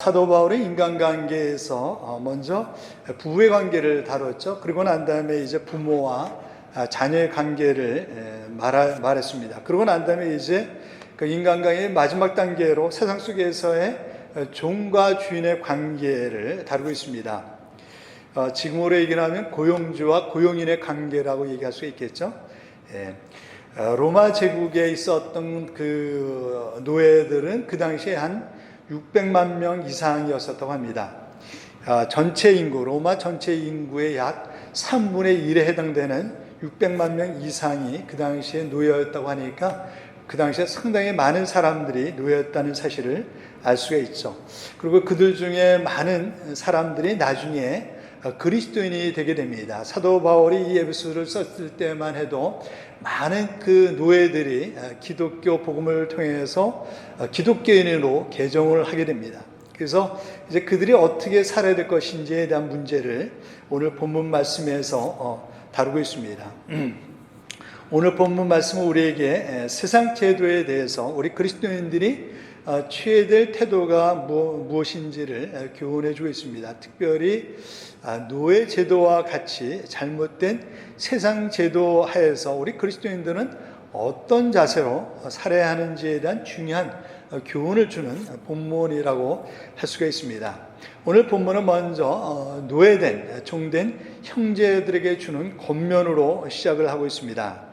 사도 바울은 인간관계에서 먼저 부부의 관계를 다뤘죠. 그리고 난 다음에 이제 부모와 자녀의 관계를 말했습니다. 그러고 난 다음에 이제 그 인간관계의 마지막 단계로 세상 속에서의 종과 주인의 관계를 다루고 있습니다. 지금으로 얘기하면 고용주와 고용인의 관계라고 얘기할 수 있겠죠. 로마 제국에 있었던 그 노예들은 그 당시에 한 600만 명 이상이었었다고 합니다. 전체 인구, 로마 전체 인구의 약 3분의 1에 해당되는 600만 명 이상이 그 당시에 노예였다고 하니까 그 당시에 상당히 많은 사람들이 노예였다는 사실을 알 수가 있죠. 그리고 그들 중에 많은 사람들이 나중에 그리스도인이 되게 됩니다. 사도 바울이 이 에베소서를 썼을 때만 해도 많은 그 노예들이 기독교 복음을 통해서 기독교인으로 개종을 하게 됩니다. 그래서 이제 그들이 어떻게 살아야 될 것인지에 대한 문제를 오늘 본문 말씀에서 다루고 있습니다. 오늘 본문 말씀은 우리에게 세상 제도에 대해서 우리 그리스도인들이 취해야 될 태도가 무엇인지를 교훈해 주고 있습니다. 특별히 노예 제도와 같이 잘못된 세상 제도 하에서 우리 그리스도인들은 어떤 자세로 살아야 하는지에 대한 중요한 교훈을 주는 본문이라고 할 수가 있습니다. 오늘 본문은 먼저 노예된, 종된 형제들에게 주는 권면으로 시작을 하고 있습니다.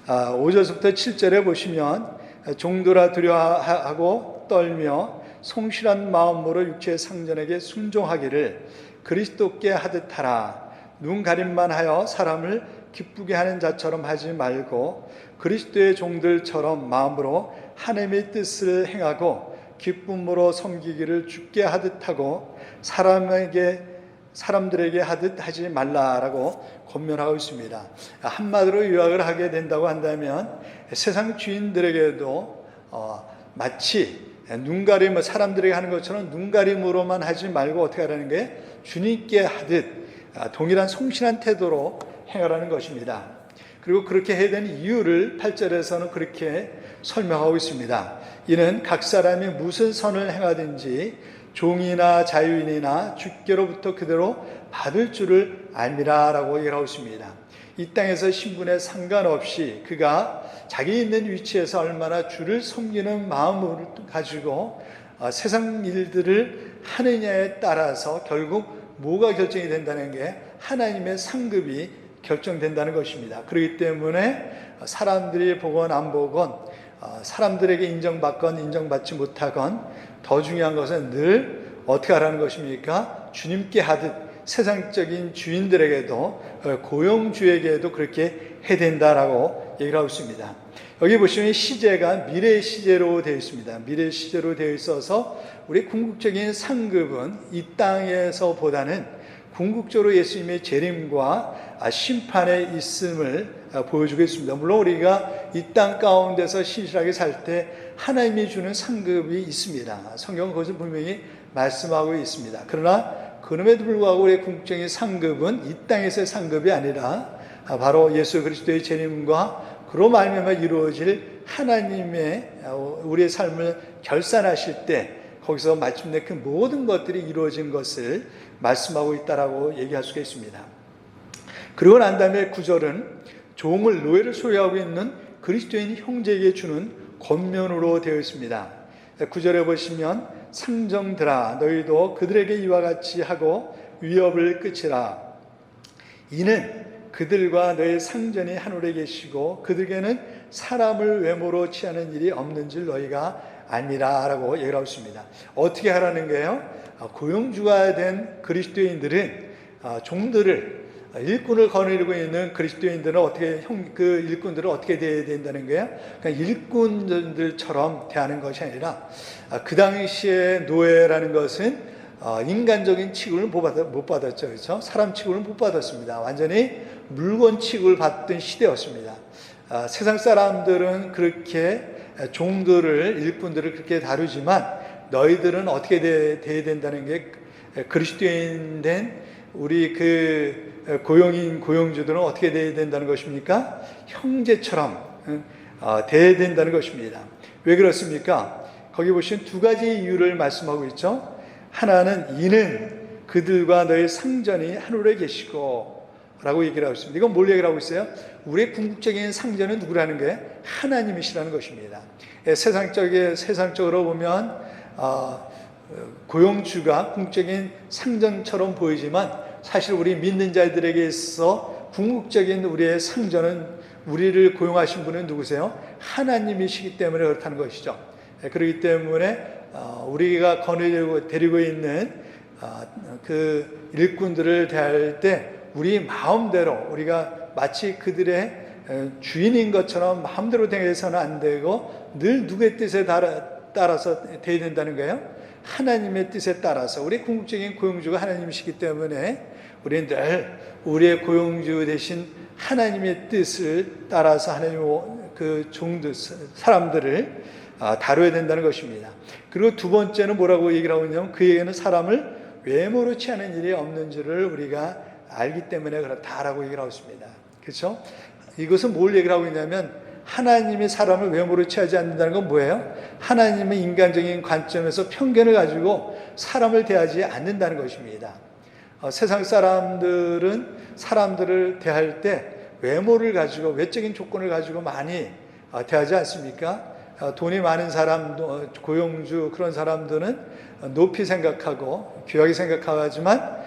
5절부터 7절에 보시면 종들아 두려워하고 떨며 성실한 마음으로 육체의 상전에게 순종하기를 그리스도께 하듯 하라. 눈 가림만 하여 사람을 기쁘게 하는 자처럼 하지 말고 그리스도의 종들처럼 마음으로 하나님의 뜻을 행하고 기쁨으로 섬기기를 주께 하듯 하고 사람들에게 하듯 하지 말라라고 권면하고 있습니다. 한마디로 요약을 하게 된다고 한다면 세상 주인들에게도 마치 눈가림을 사람들에게 하는 것처럼 눈가림으로만 하지 말고 어떻게 하라는 게 주님께 하듯 동일한 성실한 태도로 행하라는 것입니다. 그리고 그렇게 해야 되는 이유를 8절에서는 그렇게 설명하고 있습니다. 이는 각 사람이 무슨 선을 행하든지 종이나 자유인이나 주께로부터 그대로 받을 줄을 알미라라고 얘기하고 있습니다. 이 땅에서 신분에 상관없이 그가 자기 있는 위치에서 얼마나 주를 섬기는 마음을 가지고 세상 일들을 하느냐에 따라서 결국 뭐가 결정이 된다는 게 하나님의 상급이 결정된다는 것입니다. 그렇기 때문에 사람들이 보건 안 보건 사람들에게 인정받건 인정받지 못하건 더 중요한 것은 늘 어떻게 하라는 것입니까? 주님께 하듯 세상적인 주인들에게도 고용주에게도 그렇게 해야 된다라고 얘기를 하고 있습니다. 여기 보시면 시제가 미래 시제로 되어 있습니다. 미래 시제로 되어 있어서 우리 궁극적인 상급은 이 땅에서보다는 궁극적으로 예수님의 재림과 심판에 있음을 보여주고 있습니다. 물론 우리가 이 땅 가운데서 신실하게 살 때 하나님이 주는 상급이 있습니다. 성경은 그것을 분명히 말씀하고 있습니다. 그러나 그럼에도 불구하고 우리의 궁극적인 상급은 이 땅에서의 상급이 아니라 바로 예수 그리스도의 재림과 그로 말미암아 이루어질 하나님의 우리의 삶을 결산하실 때 거기서 마침내 그 모든 것들이 이루어진 것을 말씀하고 있다라고 얘기할 수가 있습니다. 그리고 난 다음에 9절은 종을 노예를 소유하고 있는 그리스도인 형제에게 주는 권면으로 되어 있습니다. 9절에 보시면 상정들아 너희도 그들에게 이와 같이 하고 위협을 끝이라. 이는 그들과 너의 상전이 하늘에 계시고 그들에게는 사람을 외모로 취하는 일이 없는 줄 너희가 아니라 라고 얘기를 하고 있습니다. 어떻게 하라는 거예요? 고용주가 된 그리스도인들은 종들을 일꾼을 거느리고 있는 그리스도인들은 어떻게 그 일꾼들은 어떻게 대해야 된다는 거예요? 그러니까 일꾼들처럼 대하는 것이 아니라 그 당시에 노예라는 것은 인간적인 취급을 못 받았죠, 그렇죠? 사람 취급을 못 받았습니다. 완전히 물건 취급을 받던 시대였습니다. 세상 사람들은 그렇게 종들을 일꾼들을 그렇게 다루지만 너희들은 어떻게 대해야 된다는 게 그리스도인 된 우리 그 고용주들은 어떻게 대해야 된다는 것입니까? 형제처럼 대해야 된다는 것입니다. 왜 그렇습니까? 거기 보시면 두 가지 이유를 말씀하고 있죠. 하나는 이는 그들과 너의 상전이 하늘에 계시고 라고 얘기를 하고 있습니다. 이건 뭘 얘기를 하고 있어요? 우리의 궁극적인 상전은 누구라는 거예요? 하나님이시라는 것입니다. 세상적으로 보면 고용주가 궁극적인 상전처럼 보이지만 사실 우리 믿는 자들에게 있어 궁극적인 우리의 상전은 우리를 고용하신 분은 누구세요? 하나님이시기 때문에 그렇다는 것이죠. 그렇기 때문에 우리가 데리고 있는 그 일꾼들을 대할 때 우리 마음대로 우리가 마치 그들의 주인인 것처럼 마음대로 대해서는 안 되고 늘 누구의 뜻에 따라서 대해야 된다는 거예요. 하나님의 뜻에 따라서 우리 궁극적인 고용주가 하나님이시기 때문에 우리는 늘 우리의 고용주 대신 하나님의 뜻을 따라서 하나님 그 종들 사람들을 다뤄야 된다는 것입니다. 그리고 두 번째는 뭐라고 얘기를 하고 있냐면 그에게는 사람을 외모로 취하는 일이 없는 줄을 우리가 알기 때문에 그렇다라고 얘기를 하고 있습니다. 그렇죠? 이것은 뭘 얘기를 하고 있냐면 하나님이 사람을 외모로 취하지 않는다는 건 뭐예요? 하나님은 인간적인 관점에서 편견을 가지고 사람을 대하지 않는다는 것입니다. 세상 사람들은 사람들을 대할 때 외모를 가지고 외적인 조건을 가지고 많이 대하지 않습니까? 돈이 많은 사람, 고용주 그런 사람들은 높이 생각하고 귀하게 생각하지만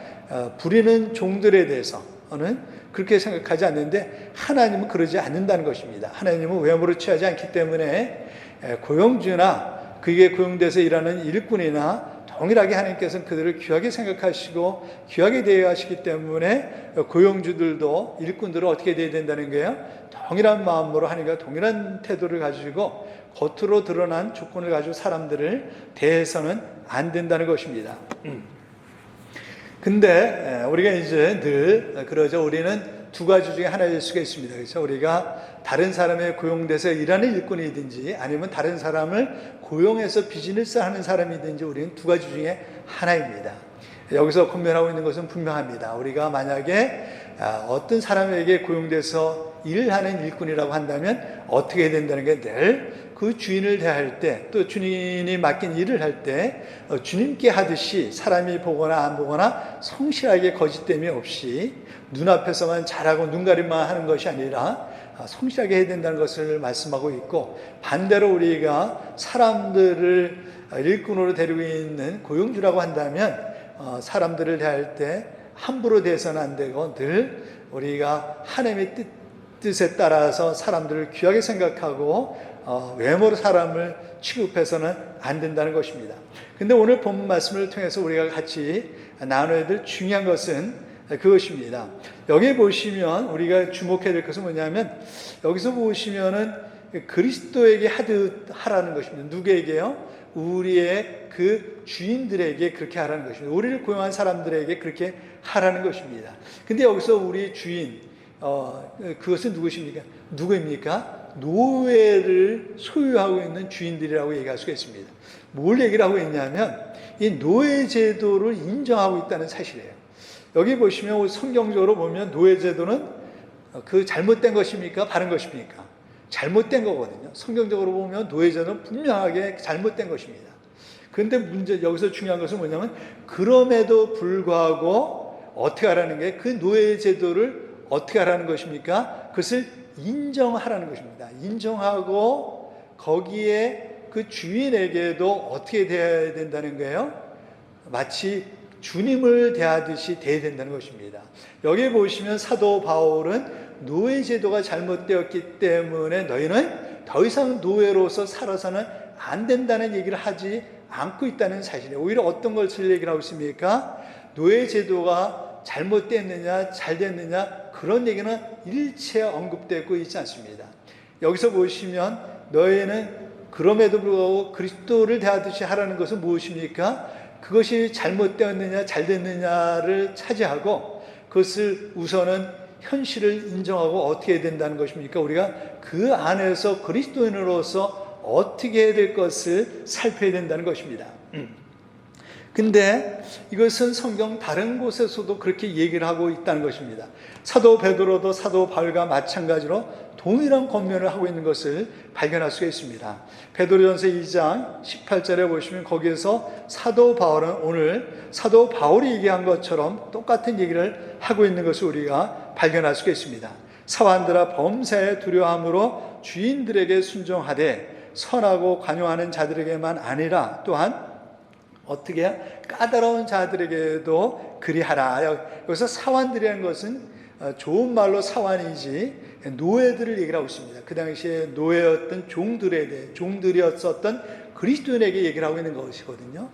부리는 종들에 대해서는 그렇게 생각하지 않는데 하나님은 그러지 않는다는 것입니다. 하나님은 외모를 취하지 않기 때문에 고용주나 그게 고용돼서 일하는 일꾼이나 동일하게 하나님께서는 그들을 귀하게 생각하시고 귀하게 대하시기 때문에 고용주들도 일꾼들은 어떻게 대해야 된다는 거예요? 동일한 마음으로 하나님과 동일한 태도를 가지고 겉으로 드러난 조건을 가지고 사람들을 대해서는 안 된다는 것입니다. 근데 우리가 이제 늘 그러죠. 우리는 두 가지 중에 하나일 수가 있습니다. 그렇죠? 우리가 다른 사람의 고용돼서 일하는 일꾼이든지 아니면 다른 사람을 고용해서 비즈니스 하는 사람이든지 우리는 두 가지 중에 하나입니다. 여기서 권면하고 있는 것은 분명합니다. 우리가 만약에 어떤 사람에게 고용돼서 일을 하는 일꾼이라고 한다면 어떻게 해야 된다는 게 늘 그 주인을 대할 때 또 주인이 맡긴 일을 할 때 주님께 하듯이 사람이 보거나 안 보거나 성실하게 거짓됨이 없이 눈앞에서만 잘하고 눈가림만 하는 것이 아니라 성실하게 해야 된다는 것을 말씀하고 있고 반대로 우리가 사람들을 일꾼으로 데리고 있는 고용주라고 한다면 사람들을 대할 때 함부로 대해서는 안 되고 늘 우리가 하나님의 뜻에 따라서 사람들을 귀하게 생각하고 외모로 사람을 취급해서는 안 된다는 것입니다. 근데 오늘 본문 말씀을 통해서 우리가 같이 나눠야 될 중요한 것은 그것입니다. 여기 보시면 우리가 주목해야 될 것은 뭐냐면 여기서 보시면은 그리스도에게 하라는 것입니다. 누구에게요? 우리의 그 주인들에게 그렇게 하라는 것입니다. 우리를 고용한 사람들에게 그렇게 하라는 것입니다. 근데 여기서 우리 주인 그것은 누구십니까? 누구입니까? 노예를 소유하고 있는 주인들이라고 얘기할 수가 있습니다. 뭘 얘기를 하고 있냐면 이 노예 제도를 인정하고 있다는 사실이에요. 여기 보시면 성경적으로 보면 노예 제도는 그 잘못된 것입니까? 바른 것입니까? 잘못된 거거든요. 성경적으로 보면 노예 제도는 분명하게 잘못된 것입니다. 그런데 여기서 중요한 것은 뭐냐면 그럼에도 불구하고 어떻게 하라는 게 그 노예 제도를 어떻게 하라는 것입니까? 그것을 인정하라는 것입니다. 인정하고 거기에 그 주인에게도 어떻게 대해야 된다는 거예요? 마치 주님을 대하듯이 대해야 된다는 것입니다. 여기 보시면 사도 바울은 노예 제도가 잘못되었기 때문에 너희는 더 이상 노예로서 살아서는 안 된다는 얘기를 하지 않고 있다는 사실이에요. 오히려 어떤 것을 얘기를 하고 있습니까? 노예 제도가 잘못됐느냐 잘 됐느냐 그런 얘기는 일체 언급되고 있지 않습니다. 여기서 보시면 너희는 그럼에도 불구하고 그리스도를 대하듯이 하라는 것은 무엇입니까? 그것이 잘못되었느냐 잘 됐느냐를 차지하고 그것을 우선은 현실을 인정하고 어떻게 해야 된다는 것입니까? 우리가 그 안에서 그리스도인으로서 어떻게 해야 될 것을 살펴야 된다는 것입니다. 근데 이것은 성경 다른 곳에서도 그렇게 얘기를 하고 있다는 것입니다. 사도 베드로도 사도 바울과 마찬가지로 동일한 권면을 하고 있는 것을 발견할 수가 있습니다. 베드로전서 2장 18절에 보시면 거기에서 사도 바울은 오늘 사도 바울이 얘기한 것처럼 똑같은 얘기를 하고 있는 것을 우리가 발견할 수가 있습니다. 사환들아 범사에 두려움으로 주인들에게 순종하되 선하고 관용하는 자들에게만 아니라 또한 어떻게 까다로운 자들에게도 그리하라. 여기서 사환들이라는 것은 좋은 말로 사환이지 노예들을 얘기를 하고 있습니다. 그 당시에 노예였던 종들이었었던 그리스도인에게 얘기를 하고 있는 것이거든요.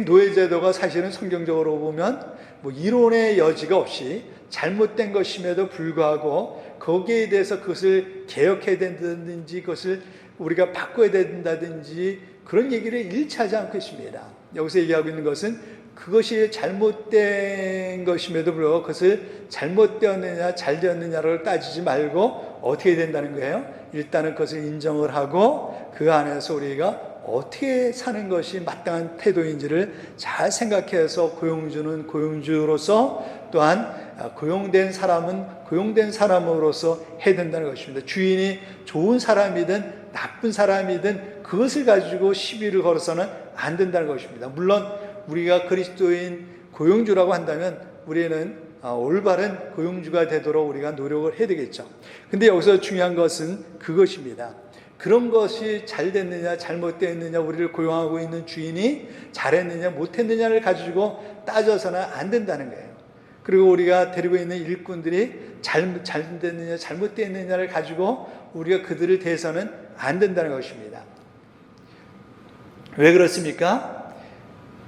노예 제도가 사실은 성경적으로 보면 뭐 이론의 여지가 없이 잘못된 것임에도 불구하고 거기에 대해서 그것을 개혁해야 된다든지 그것을 우리가 바꿔야 된다든지 그런 얘기를 일치 하지 않고 있습니다. 여기서 얘기하고 있는 것은 그것이 잘못된 것임에도 불구하고 그것을 잘못되었느냐 잘 되었느냐를 따지지 말고 어떻게 된다는 거예요? 일단은 그것을 인정을 하고 그 안에서 우리가 어떻게 사는 것이 마땅한 태도인지를 잘 생각해서 고용주는 고용주로서 또한 고용된 사람은 고용된 사람으로서 해야 된다는 것입니다. 주인이 좋은 사람이든 나쁜 사람이든 그것을 가지고 시비를 걸어서는 안 된다는 것입니다. 물론 우리가 그리스도인 고용주라고 한다면 우리는 올바른 고용주가 되도록 우리가 노력을 해야 되겠죠. 근데 여기서 중요한 것은 그것입니다. 그런 것이 잘 됐느냐 잘못됐느냐 우리를 고용하고 있는 주인이 잘했느냐 못했느냐를 가지고 따져서는 안 된다는 거예요. 그리고 우리가 데리고 있는 일꾼들이 잘 됐느냐 잘못됐느냐를 가지고 우리가 그들을 대해서는 안 된다는 것입니다. 왜 그렇습니까?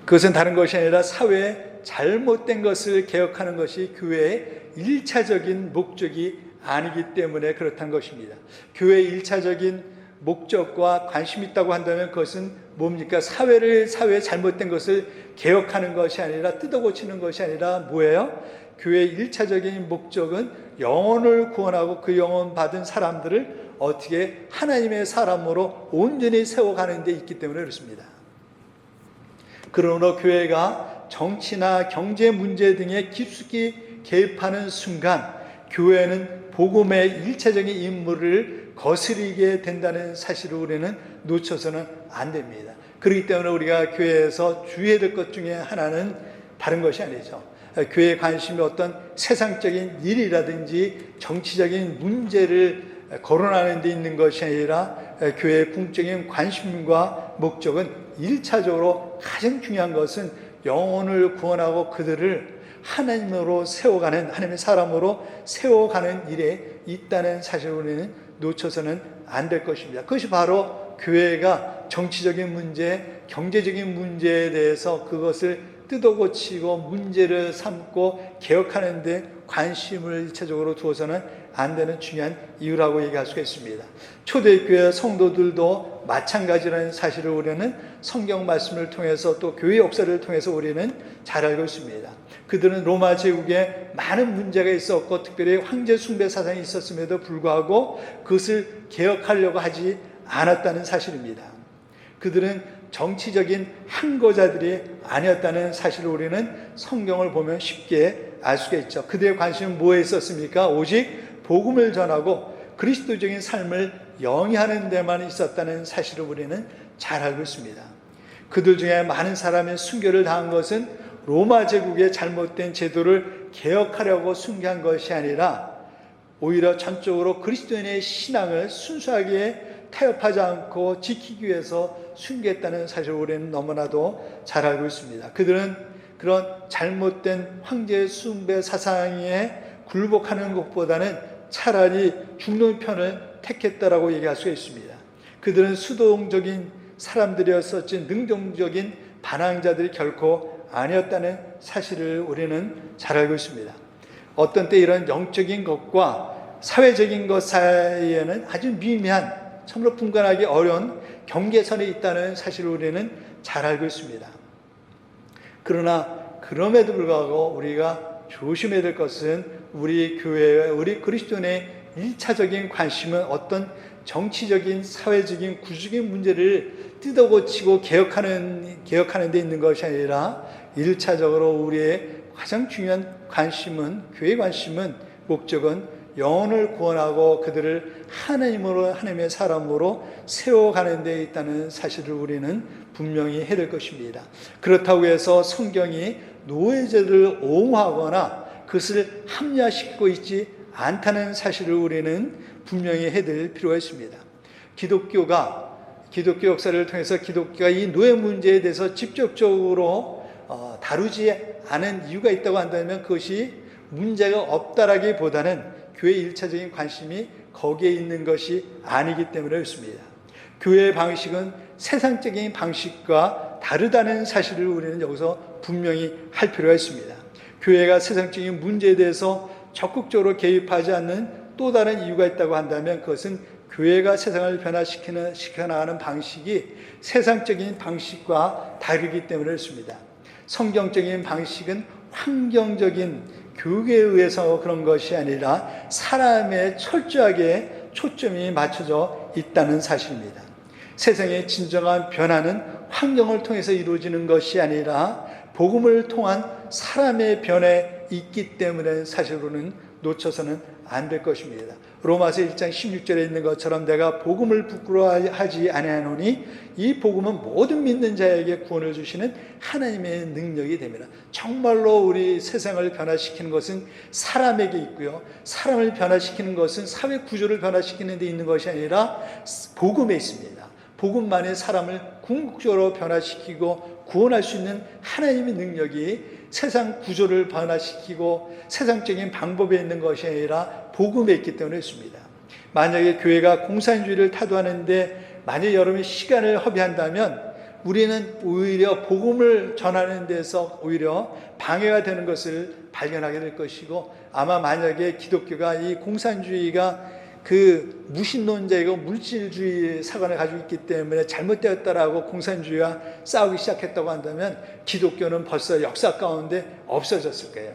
그것은 다른 것이 아니라 사회에 잘못된 것을 개혁하는 것이 교회의 1차적인 목적이 아니기 때문에 그렇다는 것입니다. 교회의 1차적인 목적과 관심이 있다고 한다면 그것은 뭡니까? 사회의 잘못된 것을 개혁하는 것이 아니라 뜯어고치는 것이 아니라 뭐예요? 교회의 1차적인 목적은 영혼을 구원하고 그 영혼 받은 사람들을 어떻게 하나님의 사람으로 온전히 세워가는 데 있기 때문에 그렇습니다. 그러므로 교회가 정치나 경제 문제 등에 깊숙이 개입하는 순간 교회는 복음의 1차적인 임무를 거스리게 된다는 사실을 우리는 놓쳐서는 안 됩니다. 그렇기 때문에 우리가 교회에서 주의해야 될 것 중에 하나는 다른 것이 아니죠. 교회의 관심이 어떤 세상적인 일이라든지 정치적인 문제를 거론하는 데 있는 것이 아니라 교회의 궁적인 관심과 목적은 1차적으로 가장 중요한 것은 영혼을 구원하고 그들을 하나님으로 세워가는 하나님의 사람으로 세워가는 일에 있다는 사실을 우리는 놓쳐서는 안 될 것입니다. 그것이 바로 교회가 정치적인 문제, 경제적인 문제에 대해서 그것을 뜯어고치고 문제를 삼고 개혁하는 데 관심을 일차적으로 두어서는 안 되는 중요한 이유라고 얘기할 수가 있습니다. 초대교회 성도들도 마찬가지라는 사실을 우리는 성경 말씀을 통해서 또 교회 역사를 통해서 우리는 잘 알고 있습니다. 그들은 로마 제국에 많은 문제가 있었고 특별히 황제 숭배 사상이 있었음에도 불구하고 그것을 개혁하려고 하지 않았다는 사실입니다. 그들은 정치적인 항거자들이 아니었다는 사실을 우리는 성경을 보면 쉽게 알 수가 있죠. 그들의 관심은 뭐에 있었습니까? 오직 복음을 전하고 그리스도적인 삶을 영위하는 데만 있었다는 사실을 우리는 잘 알고 있습니다. 그들 중에 많은 사람이 순교를 당한 것은 로마 제국의 잘못된 제도를 개혁하려고 순교한 것이 아니라 오히려 전적으로 그리스도인의 신앙을 순수하게 타협하지 않고 지키기 위해서 순교했다는 사실을 우리는 너무나도 잘 알고 있습니다. 그들은 그런 잘못된 황제 숭배 사상에 굴복하는 것보다는 차라리 죽는 편을 택했다라고 얘기할 수가 있습니다. 그들은 수동적인 사람들이었었지 능동적인 반항자들이 결코 아니었다는 사실을 우리는 잘 알고 있습니다. 어떤 때 이런 영적인 것과 사회적인 것 사이에는 아주 미미한 참으로 분간하기 어려운 경계선에 있다는 사실을 우리는 잘 알고 있습니다. 그러나 그럼에도 불구하고 우리가 조심해야 될 것은 우리 교회와 우리 그리스도인의 1차적인 관심은 어떤 정치적인 사회적인 구조적인 문제를 뜯어고치고 개혁하는 데 있는 것이 아니라 1차적으로 우리의 가장 중요한 관심은 교회의 관심은 목적은 영혼을 구원하고 그들을 하나님의 사람으로 세워가는 데 있다는 사실을 우리는 분명히 해야 될 것입니다. 그렇다고 해서 성경이 노예제도를 옹호하거나 그것을 합리화시키고 있지 않다는 사실을 우리는 분명히 해야 될 필요가 있습니다. 기독교 역사를 통해서 기독교가 이 노예 문제에 대해서 직접적으로 다루지 않은 이유가 있다고 한다면 그것이 문제가 없다라기보다는 교회의 1차적인 관심이 거기에 있는 것이 아니기 때문에 그렇습니다. 교회의 방식은 세상적인 방식과 다르다는 사실을 우리는 여기서 분명히 할 필요가 있습니다. 교회가 세상적인 문제에 대해서 적극적으로 개입하지 않는 또 다른 이유가 있다고 한다면 그것은 교회가 세상을 변화시켜 나가는 방식이 세상적인 방식과 다르기 때문에 그렇습니다. 성경적인 방식은 환경적인 교육에 의해서 그런 것이 아니라 사람의 철저하게 초점이 맞춰져 있다는 사실입니다. 세상의 진정한 변화는 환경을 통해서 이루어지는 것이 아니라 복음을 통한 사람의 변화에 있기 때문에 사실로는 놓쳐서는 안 될 것입니다. 로마서 1장 16절에 있는 것처럼 내가 복음을 부끄러워하지 아니하노니 이 복음은 모든 믿는 자에게 구원을 주시는 하나님의 능력이 됩니다. 정말로 우리 세상을 변화시키는 것은 사람에게 있고요. 사람을 변화시키는 것은 사회 구조를 변화시키는 데 있는 것이 아니라 복음에 있습니다. 복음만이 사람을 궁극적으로 변화시키고 구원할 수 있는 하나님의 능력이 세상 구조를 변화시키고 세상적인 방법에 있는 것이 아니라 복음에 있기 때문에 있습니다. 만약에 교회가 공산주의를 타도하는데 만약 여러분이 시간을 허비한다면 우리는 오히려 복음을 전하는 데서 오히려 방해가 되는 것을 발견하게 될 것이고 아마 만약에 기독교가 이 공산주의가 그 무신론자이고 물질주의 사관을 가지고 있기 때문에 잘못되었다라고 공산주의와 싸우기 시작했다고 한다면 기독교는 벌써 역사 가운데 없어졌을 거예요.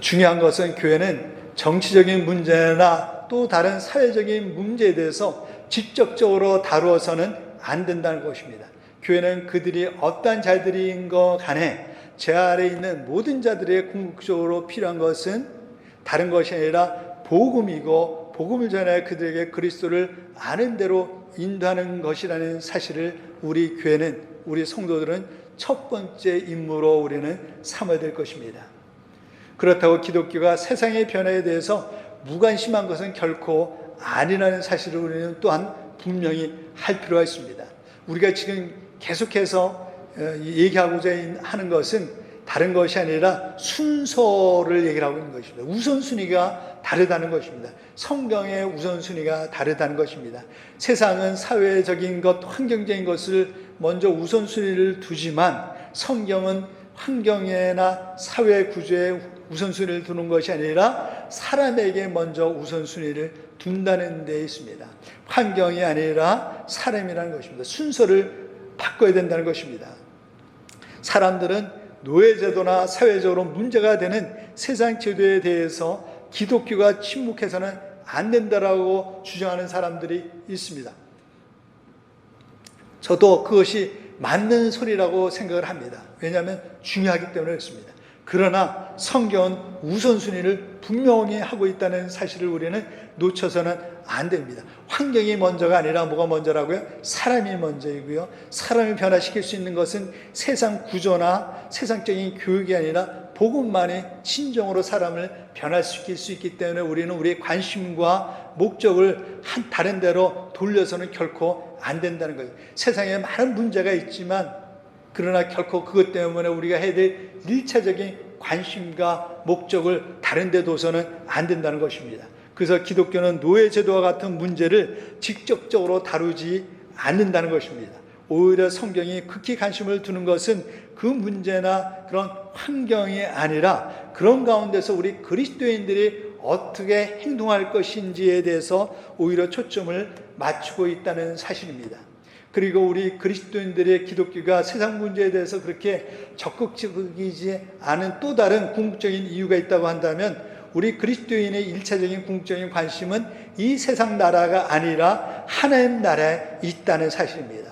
중요한 것은 교회는 정치적인 문제나 또 다른 사회적인 문제에 대해서 직접적으로 다루어서는 안 된다는 것입니다. 교회는 그들이 어떠한 자들인 것 간에 제 아래에 있는 모든 자들의 궁극적으로 필요한 것은 다른 것이 아니라 복음이고 복음을 전해 그들에게 그리스도를 아는 대로 인도하는 것이라는 사실을 우리 교회는 우리 성도들은 첫 번째 임무로 우리는 삼아야 될 것입니다. 그렇다고 기독교가 세상의 변화에 대해서 무관심한 것은 결코 아니라는 사실을 우리는 또한 분명히 할 필요가 있습니다. 우리가 지금 계속해서 얘기하고자 하는 것은 다른 것이 아니라 순서를 얘기를 하고 있는 것입니다. 우선순위가 다르다는 것입니다. 성경의 우선순위가 다르다는 것입니다. 세상은 사회적인 것, 환경적인 것을 먼저 우선순위를 두지만 성경은 환경에나 사회 구조에 우선순위를 두는 것이 아니라 사람에게 먼저 우선순위를 둔다는 데 있습니다. 환경이 아니라 사람이라는 것입니다. 순서를 바꿔야 된다는 것입니다. 사람들은 노예제도나 사회적으로 문제가 되는 세상 제도에 대해서 기독교가 침묵해서는 안 된다라고 주장하는 사람들이 있습니다. 저도 그것이 맞는 소리라고 생각을 합니다. 왜냐하면 중요하기 때문에 그렇습니다. 그러나 성경은 우선순위를 분명히 하고 있다는 사실을 우리는 놓쳐서는 안 됩니다. 환경이 먼저가 아니라 뭐가 먼저라고요? 사람이 먼저이고요. 사람을 변화시킬 수 있는 것은 세상 구조나 세상적인 교육이 아니라 복음만이 진정으로 사람을 변화시킬 수 있기 때문에 우리는 우리의 관심과 목적을 다른 데로 돌려서는 결코 안 된다는 거예요. 세상에 많은 문제가 있지만 그러나 결코 그것 때문에 우리가 해야 될 1차적인 관심과 목적을 다른 데 둬서는 안 된다는 것입니다. 그래서 기독교는 노예제도와 같은 문제를 직접적으로 다루지 않는다는 것입니다. 오히려 성경이 극히 관심을 두는 것은 그 문제나 그런 환경이 아니라 그런 가운데서 우리 그리스도인들이 어떻게 행동할 것인지에 대해서 오히려 초점을 맞추고 있다는 사실입니다. 그리고 우리 그리스도인들의 기독교가 세상 문제에 대해서 그렇게 적극적이지 않은 또 다른 궁극적인 이유가 있다고 한다면 우리 그리스도인의 1차적인 궁극적인 관심은 이 세상 나라가 아니라 하나님 나라에 있다는 사실입니다.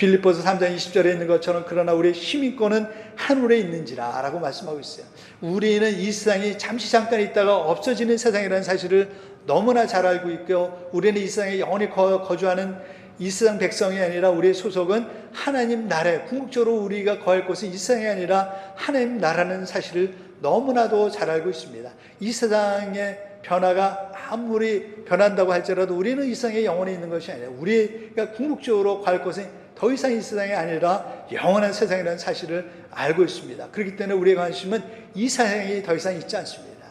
빌립보서 3장 20절에 있는 것처럼 그러나 우리의 시민권은 하늘에 있는지라 라고 말씀하고 있어요. 우리는 이 세상이 잠시 잠깐 있다가 없어지는 세상이라는 사실을 너무나 잘 알고 있고, 우리는 이 세상에 영원히 거주하는 이 세상 백성이 아니라 우리의 소속은 하나님 나라에, 궁극적으로 우리가 거할 곳은 이 세상이 아니라 하나님 나라는 사실을 너무나도 잘 알고 있습니다. 이 세상의 변화가 아무리 변한다고 할지라도 우리는 이 세상에 영원히 있는 것이 아니라 우리가 궁극적으로 갈 곳은 더 이상 이 세상이 아니라 영원한 세상이라는 사실을 알고 있습니다. 그렇기 때문에 우리의 관심은 이 세상이 더 이상 있지 않습니다.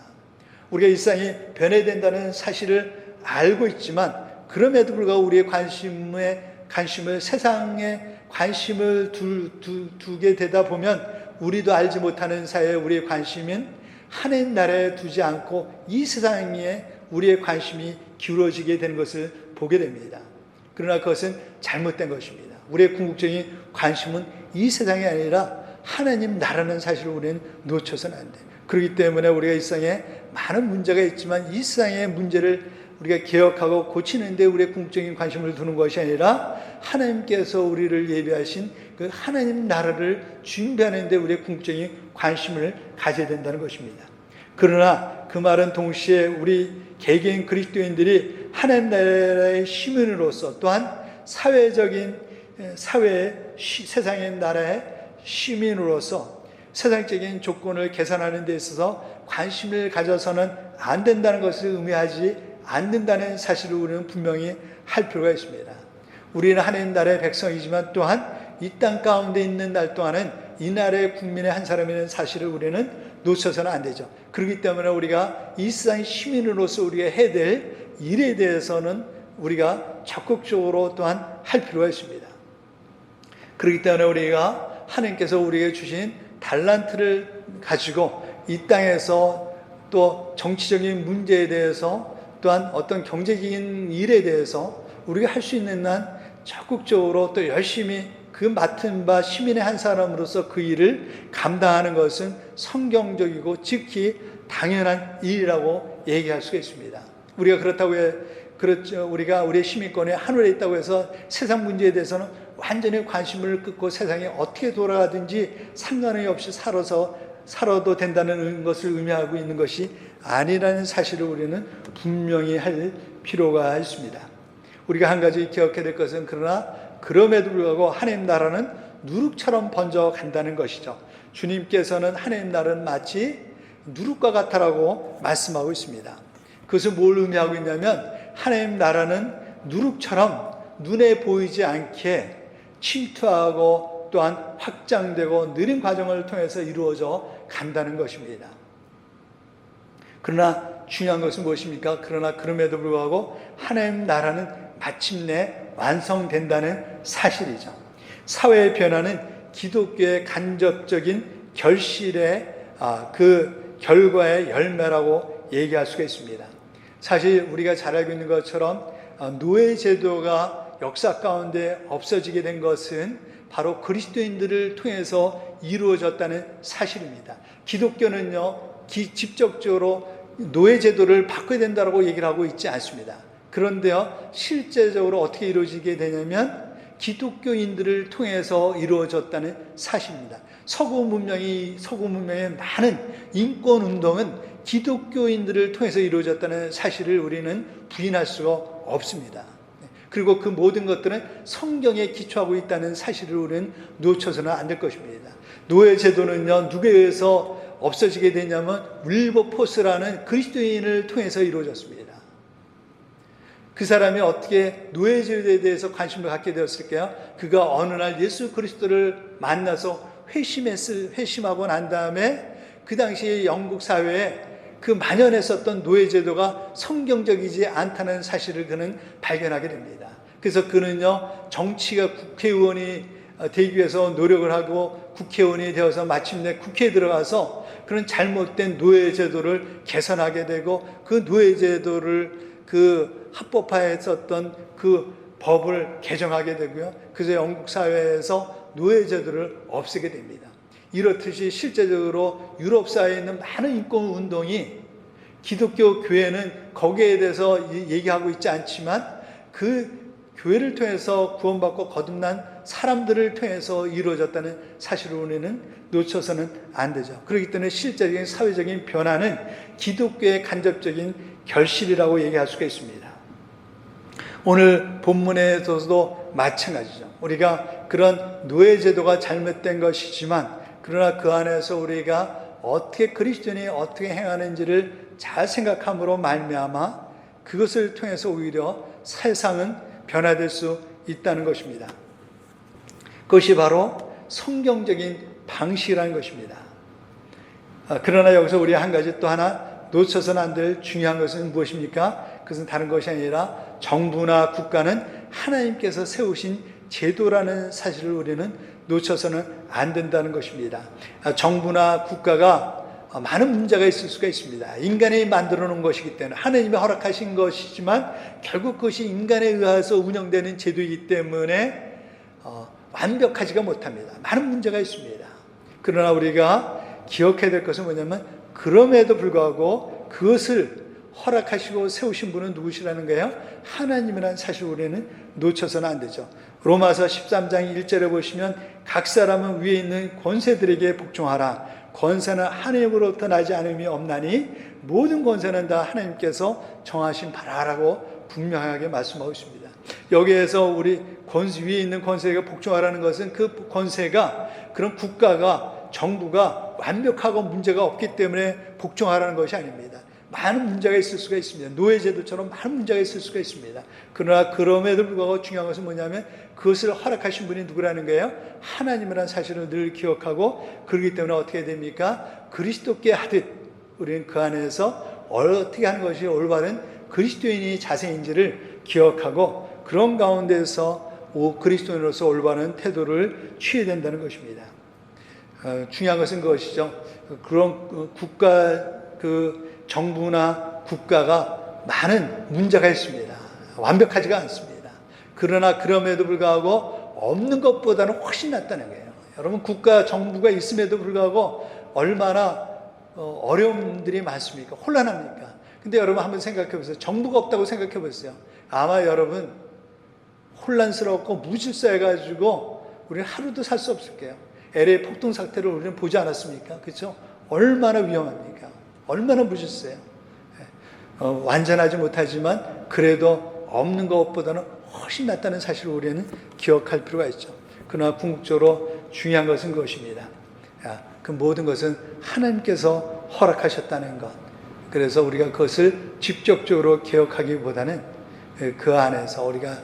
우리가 이 세상이 변해된다는 사실을 알고 있지만, 그럼에도 불구하고 우리의 관심을 세상에 관심을 두게 되다 보면 우리도 알지 못하는 사이에 우리의 관심은 하나님 나라에 두지 않고 이 세상에 우리의 관심이 기울어지게 되는 것을 보게 됩니다. 그러나 그것은 잘못된 것입니다. 우리의 궁극적인 관심은 이 세상이 아니라 하나님 나라는 사실을 우리는 놓쳐서는 안 돼요. 그렇기 때문에 우리가 이 세상에 많은 문제가 있지만 이 세상의 문제를 우리가 개혁하고 고치는 데 우리의 궁극적인 관심을 두는 것이 아니라 하나님께서 우리를 예비하신 그 하나님 나라를 준비하는 데 우리의 궁극적인 관심을 가져야 된다는 것입니다. 그러나 그 말은 동시에 우리 개개인 그리스도인들이 하나님 나라의 시민으로서 또한 세상의 나라의 시민으로서 세상적인 조건을 개선하는 데 있어서 관심을 가져서는 안 된다는 것을 의미하지 않는다는 사실을 우리는 분명히 할 필요가 있습니다. 우리는 하나님 나라의 백성이지만 또한 이 땅 가운데 있는 날 동안은 이 나라의 국민의 한 사람이라는 사실을 우리는 놓쳐서는 안 되죠. 그렇기 때문에 우리가 이 세상 시민으로서 우리가 해야 될 일에 대해서는 우리가 적극적으로 또한 할 필요가 있습니다. 그렇기 때문에 우리가 하나님께서 우리에게 주신 달란트를 가지고 이 땅에서 또 정치적인 문제에 대해서 또한 어떤 경제적인 일에 대해서 우리가 할 수 있는 한 적극적으로 또 열심히 그 맡은 바 시민의 한 사람으로서 그 일을 감당하는 것은 성경적이고 지극히 당연한 일이라고 얘기할 수가 있습니다. 우리가 그렇다고 그렇죠. 우리가 우리의 시민권이 하늘에 있다고 해서 세상 문제에 대해서는 완전히 관심을 끊고 세상이 어떻게 돌아가든지 상관이 없이 살아도 된다는 것을 의미하고 있는 것이 아니라는 사실을 우리는 분명히 할 필요가 있습니다. 우리가 한 가지 기억해야 될 것은, 그러나 그럼에도 불구하고 하나님 나라는 누룩처럼 번져간다는 것이죠. 주님께서는 하나님 나라는 마치 누룩과 같다라고 말씀하고 있습니다. 그것은 뭘 의미하고 있냐면, 하나님 나라는 누룩처럼 눈에 보이지 않게 침투하고 또한 확장되고 느린 과정을 통해서 이루어져 간다는 것입니다. 그러나 중요한 것은 무엇입니까? 그러나 그럼에도 불구하고 하나님 나라는 마침내 완성된다는 사실이죠. 사회의 변화는 기독교의 간접적인 결실의 그 결과의 열매라고 얘기할 수가 있습니다. 사실 우리가 잘 알고 있는 것처럼 노예제도가 역사 가운데 없어지게 된 것은 바로 그리스도인들을 통해서 이루어졌다는 사실입니다. 기독교는요, 직접적으로 노예제도를 바꿔야 된다고 얘기를 하고 있지 않습니다. 그런데요, 실제적으로 어떻게 이루어지게 되냐면 기독교인들을 통해서 이루어졌다는 사실입니다. 서구 문명의 많은 인권 운동은 기독교인들을 통해서 이루어졌다는 사실을 우리는 부인할 수가 없습니다. 그리고 그 모든 것들은 성경에 기초하고 있다는 사실을 우리는 놓쳐서는 안 될 것입니다. 노예제도는요, 누구에 의해서 없어지게 되냐면 윌버포스라는 그리스도인을 통해서 이루어졌습니다. 그 사람이 어떻게 노예제도에 대해서 관심을 갖게 되었을까요? 그가 어느 날 예수 그리스도를 만나서 회심하고 난 다음에 그 당시에 영국 사회에 그 만연했었던 노예제도가 성경적이지 않다는 사실을 그는 발견하게 됩니다. 그래서 그는요, 정치가 국회의원이 되기 위해서 노력을 하고 국회의원이 되어서 마침내 국회에 들어가서 그런 잘못된 노예제도를 개선하게 되고, 그 노예제도를 그 합법화했었던 그 법을 개정하게 되고요. 그래서 영국 사회에서 노예제도를 없애게 됩니다. 이렇듯이 실제적으로 유럽 사회에 있는 많은 인권운동이, 기독교 교회는 거기에 대해서 얘기하고 있지 않지만 그 교회를 통해서 구원받고 거듭난 사람들을 통해서 이루어졌다는 사실을 우리는 놓쳐서는 안 되죠. 그렇기 때문에 실제적인 사회적인 변화는 기독교의 간접적인 결실이라고 얘기할 수가 있습니다. 오늘 본문에서도 마찬가지죠. 우리가 그런 노예제도가 잘못된 것이지만 그러나 그 안에서 우리가 어떻게 그리스도인이 어떻게 행하는지를 잘 생각함으로 말미암아 그것을 통해서 오히려 세상은 변화될 수 있다는 것입니다. 그것이 바로 성경적인 방식이라는 것입니다. 그러나 여기서 우리 한 가지 또 하나 놓쳐서는 안 될 중요한 것은 무엇입니까? 그것은 다른 것이 아니라 정부나 국가는 하나님께서 세우신 제도라는 사실을 우리는 놓쳐서는 안 된다는 것입니다. 정부나 국가가 많은 문제가 있을 수가 있습니다. 인간이 만들어 놓은 것이기 때문에 하나님이 허락하신 것이지만 결국 그것이 인간에 의해서 운영되는 제도이기 때문에 완벽하지가 못합니다. 많은 문제가 있습니다. 그러나 우리가 기억해야 될 것은 뭐냐면 그럼에도 불구하고 그것을 허락하시고 세우신 분은 누구시라는 거예요? 하나님이라는 사실 우리는 놓쳐서는 안 되죠. 로마서 13장 1절에 보시면 각 사람은 위에 있는 권세들에게 복종하라. 권세는 하나님으로부터 나지 않음이 없나니 모든 권세는 다 하나님께서 정하신 바라라고 분명하게 말씀하고 있습니다. 여기에서 우리 위에 있는 권세가 복종하라는 것은 그 권세가 그런 국가가 정부가 완벽하고 문제가 없기 때문에 복종하라는 것이 아닙니다. 많은 문제가 있을 수가 있습니다. 노예제도처럼 많은 문제가 있을 수가 있습니다. 그러나 그럼에도 불구하고 중요한 것은 뭐냐면 그것을 허락하신 분이 누구라는 거예요? 하나님이라는 사실을 늘 기억하고 그렇기 때문에 어떻게 됩니까? 그리스도께 하듯 우리는 그 안에서 어떻게 하는 것이 올바른 그리스도인이 자세인지를 기억하고 그런 가운데서 그리스도인으로서 올바른 태도를 취해야 된다는 것입니다. 중요한 것은 그것이죠. 그런 정부나 국가가 많은 문제가 있습니다. 완벽하지가 않습니다. 그러나 그럼에도 불구하고 없는 것보다는 훨씬 낫다는 거예요. 여러분 국가 정부가 있음에도 불구하고 얼마나 어려움들이 많습니까? 혼란합니까? 근데 여러분 한번 생각해 보세요. 정부가 없다고 생각해 보세요. 아마 여러분 혼란스럽고 무질서해가지고 우리는 하루도 살 수 없을 거예요. LA 폭동 사태를 우리는 보지 않았습니까? 그렇죠? 얼마나 위험합니까? 얼마나 무질서해요. 완전하지 못하지만 그래도 없는 것보다는 훨씬 낫다는 사실을 우리는 기억할 필요가 있죠. 그러나 궁극적으로 중요한 것은 그것입니다. 그 모든 것은 하나님께서 허락하셨다는 것. 그래서 우리가 그것을 직접적으로 기억하기보다는 그 안에서 우리가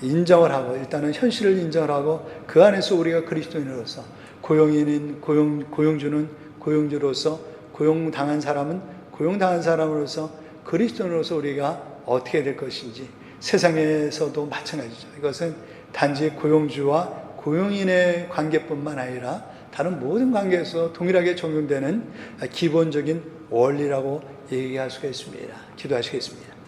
인정을 하고 일단은 현실을 인정을 하고 그 안에서 우리가 그리스도인으로서 고용인은 고용주는 고용주로서 고용당한 사람은 고용당한 사람으로서 그리스도인으로서 우리가 어떻게 될 것인지 세상에서도 마찬가지죠. 이것은 단지 고용주와 고용인의 관계뿐만 아니라 다른 모든 관계에서 동일하게 적용되는 기본적인 원리라고 얘기할 수가 있습니다. 기도하시겠습니다.